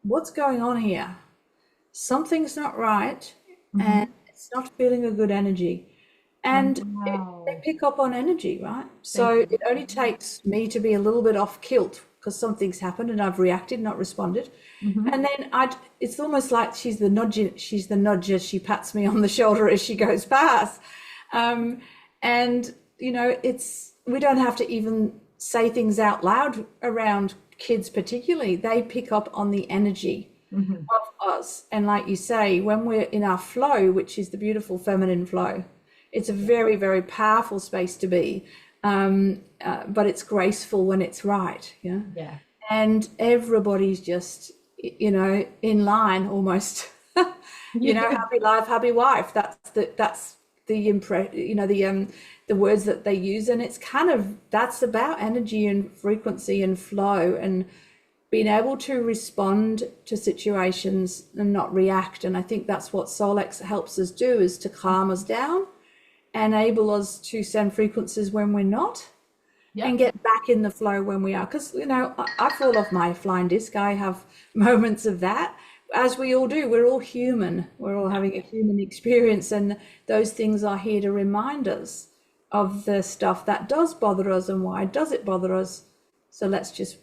"What's going on here? Something's not right, and Hmm. it's not feeling a good energy." And they Wow. pick up on energy, right? They So it only do. takes me to be a little bit off kilt because something's happened and I've reacted, not responded. Hmm. And then it's almost like she's the nudger. She pats me on the shoulder as she goes past. Um, and, we don't have to even say things out loud around kids, particularly. They pick up on the energy Hmm. of us. And like you say, when we're in our flow, which is the beautiful feminine flow, it's a very, very powerful space to be. But it's graceful when it's right. Yeah. Yeah. And everybody's just, in line almost. Yeah. Happy life, happy wife. That's the impress, the words that they use, and it's kind of that's about energy and frequency and flow and being able to respond to situations and not react. And I think that's what Solex helps us do, is to calm us down, enable us to send frequencies when we're not, and Yep. get back in the flow when we are. Because, I fall off my flying disc. I have moments of that, as we all do. We're all human. We're all Yeah. having a human experience. And those things are here to remind us of the stuff that does bother us and why does it bother us. So let's just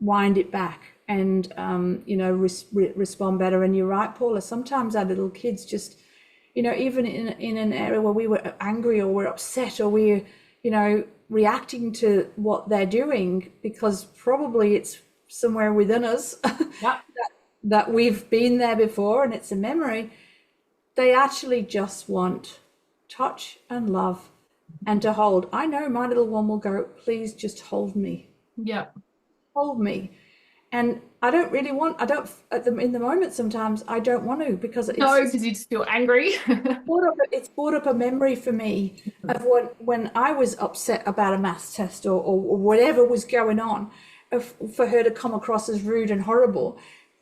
wind it back and, respond better. And you're right, Paula. Sometimes our little kids just, even in an area where we were angry or we're upset or we're, reacting to what they're doing, because probably it's somewhere within us Yep. that we've been there before and it's a memory. They actually just want touch and love and to hold. I know my little one will go, "Please just hold me, Yep. hold me." And I don't really want, I don't, in the moment, sometimes I don't want to, because No, because you just feel angry. it's brought up a memory for me of when I was upset about a maths test, or whatever was going on, for her to come across as rude and horrible.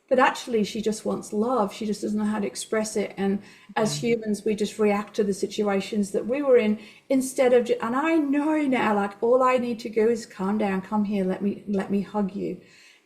But actually, she just wants love. She just doesn't know how to express it. And Yeah. as humans, we just react to the situations that we were in, instead of, and I know now, like, all I need to do is calm down, come here, let me hug you.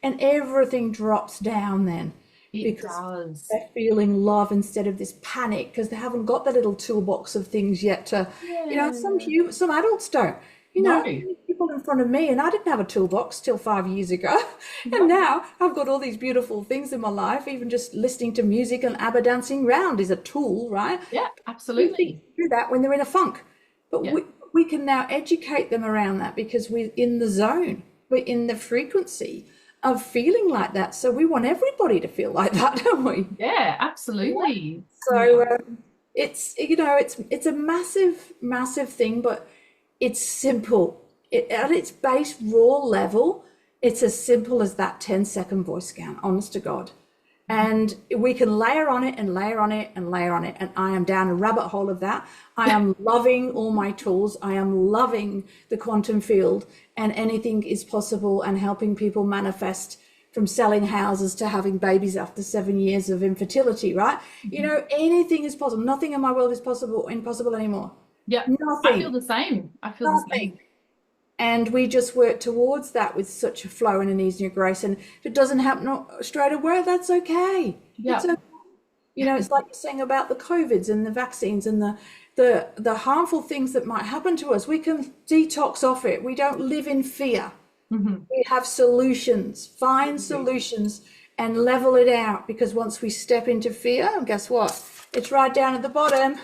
And everything drops down then, It because does. they're feeling love instead of this panic, because they haven't got the little toolbox of things yet to, Yeah. some adults don't. No. People in front of me, and I didn't have a toolbox till 5 years ago. And Yep. now I've got all these beautiful things in my life. Even just listening to music and ABBA dancing round is a tool, right? Yeah, We think absolutely. they do that when they're in a funk. But Yeah. we can now educate them around that, because we're in the zone, we're in the frequency of feeling like that. So we want everybody to feel like that, don't we? Yeah, absolutely. So Yeah. it's a massive, massive thing, but it's simple. At its base raw level, it's as simple as that 10-second voice scan, honest to God. And we can layer on it and layer on it and layer on it. And I am down a rabbit hole of that. I am loving all my tools. I am loving the quantum field, and anything is possible, and helping people manifest, from selling houses to having babies after 7 years of infertility, right? Anything is possible. Nothing in my world is impossible anymore. Yeah. I feel Nothing, the same. I feel the nothing. same. And we just work towards that with such a flow and an ease and a grace. And if it doesn't happen straight away, that's okay. It's Yeah. okay. It's like you're saying about the COVIDs and the vaccines and the harmful things that might happen to us. We can detox off it. We don't live in fear. Hmm. We have solutions, find solutions, and level it out. Because once we step into fear, guess what? It's right down at the bottom.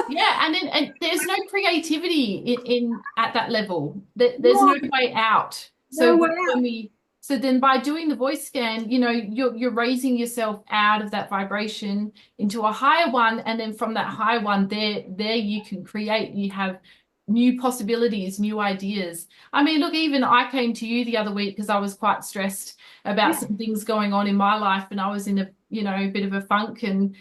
Yeah, and there's no creativity in at that level. There's no No, way out. So no way when out. we so then by doing the voice scan, you're raising yourself out of that vibration into a higher one, and then from that high one, there you can create. You have new possibilities, new ideas. I mean, look, even I came to you the other week because I was quite stressed about Yeah. some things going on in my life, and I was in a, a bit of a funk, and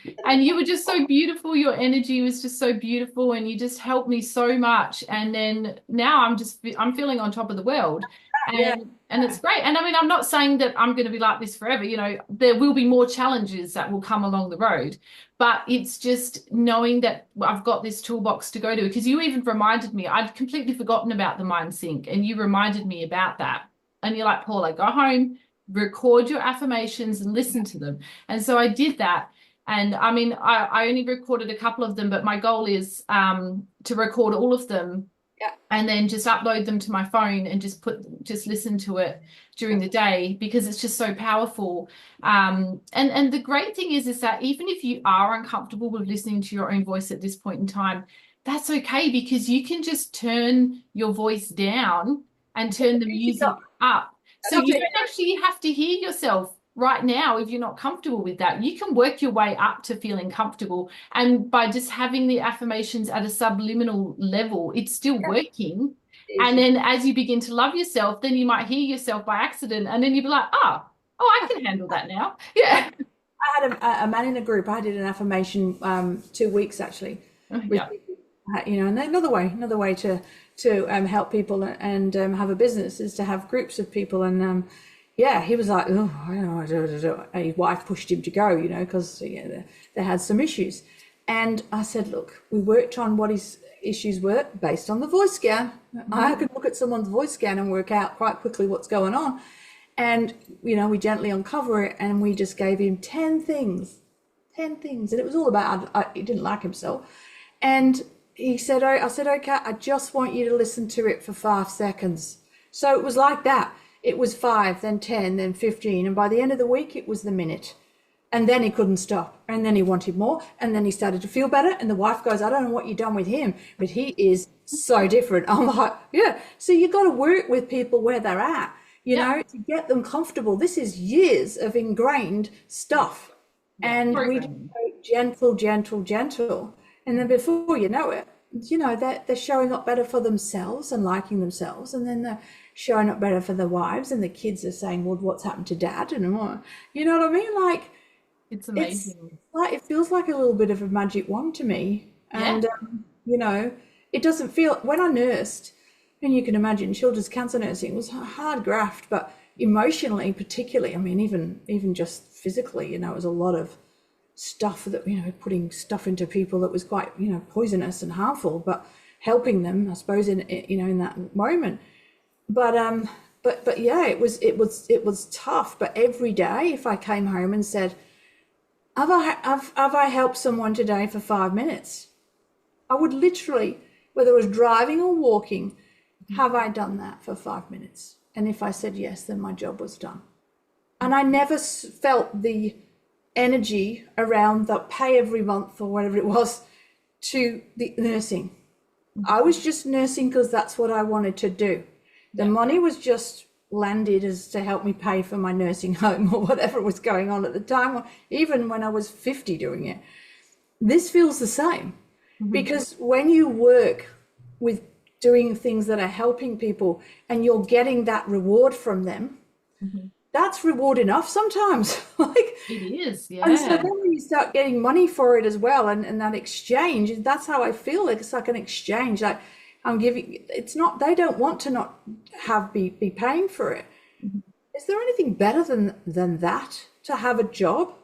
you were just so beautiful. Your energy was just so beautiful, and you just helped me so much. And then now I'm feeling on top of the world. Yeah. And it's great. And I mean, I'm not saying that I'm going to be like this forever. There will be more challenges that will come along the road, but it's just knowing that I've got this toolbox to go to. Because you even reminded me, I'd completely forgotten about the mind sync, and you reminded me about that. And you're like, Paula, go home, record your affirmations and listen to them. And so I did that. And I mean, I only recorded a couple of them, but my goal is to record all of them Yeah. and then just upload them to my phone and just listen to it during the day, because it's just so powerful. And the great thing is that even if you are uncomfortable with listening to your own voice at this point in time, that's okay, because you can just turn your voice down and turn the music up. So you don't actually have to hear yourself right now if you're not comfortable with that. You can work your way up to feeling comfortable. And by just having the affirmations at a subliminal level, it's still working. And then as you begin to love yourself, then you might hear yourself by accident, and then you'll be like, oh, I can handle that now. Yeah. I had a man in a group. I did an affirmation 2 weeks actually with Yeah. people, and another way to help people and have a business is to have groups of people. And yeah, he was like, oh, I don't know. His wife pushed him to go, because they had some issues. And I said, look, we worked on what his issues were based on the voice scan. I can look at someone's voice scan and work out quite quickly what's going on. And, we gently uncover it, and we just gave him 10 things. And it was all about, he didn't like himself. And he said, I said, okay, I just want you to listen to it for 5 seconds. So it was like that. It was 5, then 10, then 15. And by the end of the week, it was the minute. And then he couldn't stop. And then he wanted more. And then he started to feel better. And the wife goes, I don't know what you've done with him, but he is so different. I'm like, yeah. So you got to work with people where they're at, to get them comfortable. This is years of ingrained stuff. And we just go gentle. And then before you know it, they're showing up better for themselves and liking themselves. And then they're showing up better for their wives, and the kids are saying, well, what's happened to dad? And you know what I mean? Like, it's amazing. It feels like a little bit of a magic wand to me. And, it doesn't feel, when I nursed, and you can imagine children's cancer nursing was a hard graft, but emotionally, particularly, I mean, even just physically, it was a lot of stuff that, putting stuff into people that was quite, poisonous and harmful, but helping them, I suppose, in that moment. But yeah, it was tough. But every day, if I came home and said, have I helped someone today for 5 minutes? I would literally, whether it was driving or walking, have I done that for 5 minutes? And if I said yes, then my job was done. And I never felt the energy around the pay every month or whatever it was to the nursing. I was just nursing because that's what I wanted to do. The money was just landed as to help me pay for my nursing home or whatever was going on at the time, or even when I was 50 doing it. This feels the same, because when you work with doing things that are helping people and you're getting that reward from them, that's reward enough sometimes. It is, yeah. And so then when you start getting money for it as well, and that exchange, that's how I feel. It's like an exchange. Like, I'm giving, it's not, they don't want to not be paying for it. Is there anything better than that, to have a job?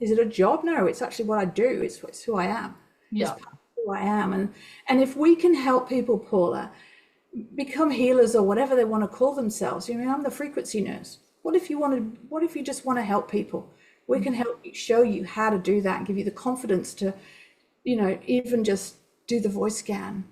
Is it a job? No, it's actually what I do. It's who I am. Yeah. It's part of who I am. And if we can help people, Paula, become healers or whatever they want to call themselves. I'm the frequency nurse. What if you just want to help people? We can help show you how to do that and give you the confidence to, even just do the voice scan.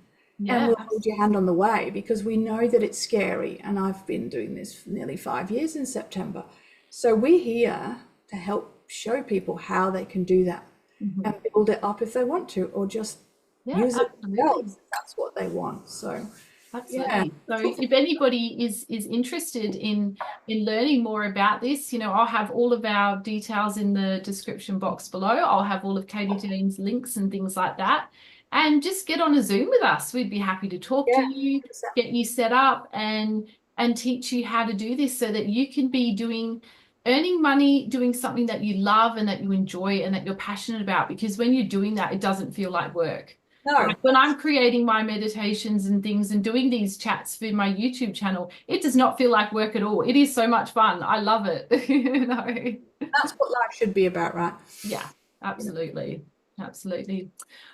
And we'll hold your hand on the way, because we know that it's scary. And I've been doing this for nearly 5 years in September. So we're here to help show people how they can do that and build it up if they want to, or just use it themselves if that's what they want. So absolutely. So if anybody is interested in learning more about this, I'll have all of our details in the description box below. I'll have all of Katie Jane's links and things like that. and just get on a Zoom with us. We'd be happy to talk to Yeah, you, 100%. get you set up and teach you how to do this so that you can be earning money doing something that you love and that you enjoy and that you're passionate about, because when you're doing that, it doesn't feel like work. No, Like when I'm creating my meditations and things and doing these chats for my YouTube channel, it does not feel like work at all. It is so much fun. I love it. You know? that's what life should be about, right? Yeah, absolutely. Absolutely.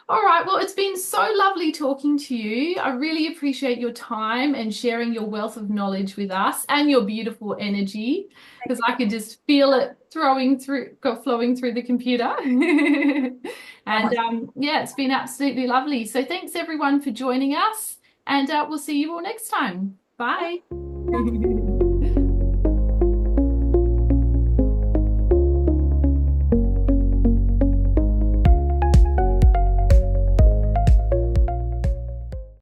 All right. Well, it's been so lovely talking to you. I really appreciate your time and sharing your wealth of knowledge with us and your beautiful energy, because I could just feel it flowing through the computer. So And much. yeah, it's been absolutely lovely. So thanks everyone for joining us, and we'll see you all next time. Bye.